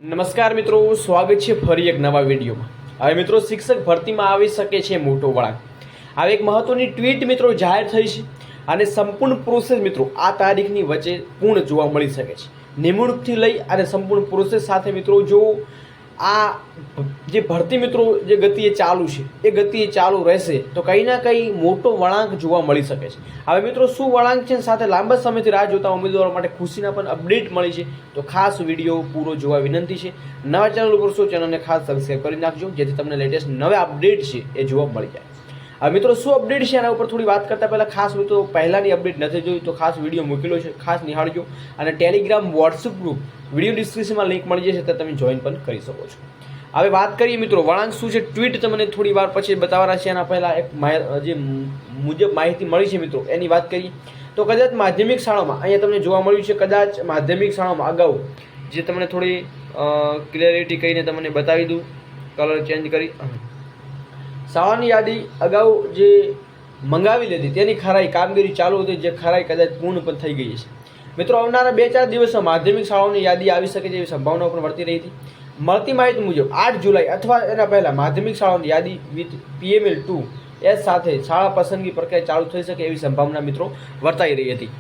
નમસ્કાર મિત્રો, સ્વાગત છે ફરી એક નવા વિડીયોમાં। હવે મિત્રો, શિક્ષક ભરતીમાં આવી શકે છે મોટો વળાંક। હવે એક મહત્વની ટ્વીટ મિત્રો જાહેર થઈ છે અને સંપૂર્ણ પ્રોસેસ મિત્રો આ તારીખની વચ્ચે પૂર્ણ જોવા મળી શકે છે। નિમણૂકથી લઈ અને સંપૂર્ણ પ્રોસેસ સાથે મિત્રો જો આ જે ભરતી મિત્રો જે ગતિએ ચાલુ છે એ ગતિએ ચાલુ રહેશે તો કંઈ ના કંઈ મોટો વળાંક જોવા મળી શકે છે। હવે મિત્રો શું વળાંક છે, સાથે લાંબા સમયથી રાહ જોતા ઉમેદવારો માટે ખુશીના પણ અપડેટ મળી છે, તો ખાસ વિડીયો પૂરો જોવા વિનંતી છે। નવા ચેનલ ઉપર છો, ચેનલને ખાસ સબસ્ક્રાઈબ કરી નાખજો જેથી તમને લેટેસ્ટ નવા અપડેટ છે એ જોવા મળી જાય। હવે મિત્રો શું અપડેટ છે એના ઉપર થોડી વાત કરતાં પહેલાં ખાસ મિત્રો પહેલાંની અપડેટ નથી જોઈ તો ખાસ વિડીયો મૂકેલો છે, ખાસ નિહાળજો। અને ટેલિગ્રામ વોટ્સઅપ ગ્રુપ વિડીયો ડિસ્ક્રિપ્શનમાં લિંક મળી જશે, ત્યાં તમે જોઈન પણ કરી શકો છો। હવે વાત કરીએ મિત્રો વળાંક શું છે, ટ્વીટ તમને થોડી વાર પછી બતાવવાના છે। એના પહેલાં એક જે મુજબ માહિતી મળી છે મિત્રો એની વાત કરીએ તો કદાચ માધ્યમિક શાળામાં અહીંયા તમને જોવા મળ્યું છે, કદાચ માધ્યમિક શાળામાં અગાઉ જે તમને થોડી ક્લિયરિટી કહીને તમને બતાવી દઉં, કલર ચેન્જ કરી શાળાની યાદી અગાઉ જે મંગાવી લીધી તેની ખરાઈ કામગીરી ચાલુ હતી, જે ખરાઈ કદાચ પૂર્ણ પણ થઈ ગઈ છે મિત્રો। આવનારા 2-4 દિવસમાં માધ્યમિક શાળાઓની યાદી આવી શકે છે એવી સંભાવનાઓ પણ વર્તી રહી હતી। મળતી માહિતી મુજબ 8 જુલાઈ અથવા એના પહેલાં માધ્યમિક શાળાઓની યાદી વિથ PML2 એસ સાથે શાળા પસંદગી પ્રક્રિયા ચાલુ થઈ શકે એવી સંભાવના મિત્રો વર્તાઈ રહી હતી।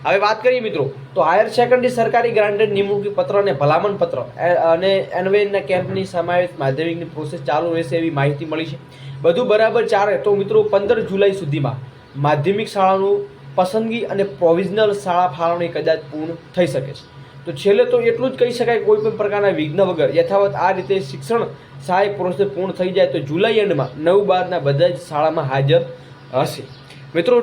હવે વાત કરીએ મિત્રો તો હાયર સેકન્ડરી સરકારી ગ્રાન્ટેડ નિમણૂકી પત્ર અને ભલામણ પત્ર અને એનવેના કેમ્પની સમાવેશ માધ્યમિકની પ્રોસેસ ચાલુ રહેશે એવી માહિતી મળી છે। બધું બરાબર ચાલે તો મિત્રો 15 જુલાઈ સુધીમાં માધ્યમિક શાળાનું પસંદગી અને પ્રોવિઝનલ શાળા ફાળવણી કદાચ પૂર્ણ થઈ શકે છે। તો છેલ્લે તો એટલું જ કહી શકાય, કોઈ પણ પ્રકારના વિઘ્ન વગર યથાવત આ રીતે શિક્ષણ સહાય પ્રોસેસ પૂર્ણ થઈ જાય તો જુલાઈ એન્ડમાં 9-12ના બધા જ શાળામાં હાજર હશે। મિત્રો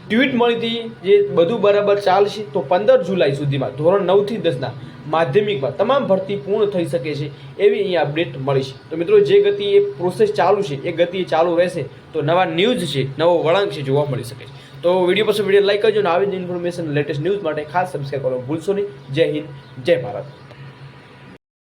ટ્વીટ મળી હતી જે બધું બરાબર ચાલશે તો 15 જુલાઈ સુધીમાં ધોરણ 9 થી 10ના માધ્યમિકમાં તમામ ભરતી પૂર્ણ થઈ શકે છે એવી અહીંયા અપડેટ મળી છે। તો મિત્રો જે ગતિએ પ્રોસેસ ચાલુ છે એ ગતિએ ચાલુ રહેશે તો નવા ન્યૂઝ છે, નવો વળાંક છે જોવા મળી શકે છે। તો વિડીયો પસંદ વિડીયો લાઈક કરજો અને આવી જ ઇન્ફોર્મેશન લેટેસ્ટ ન્યૂઝ માટે ખાસ સબસ્ક્રાઈબ કરવાનું ભૂલશો નહીં। જય હિન્દ, જય ભારત।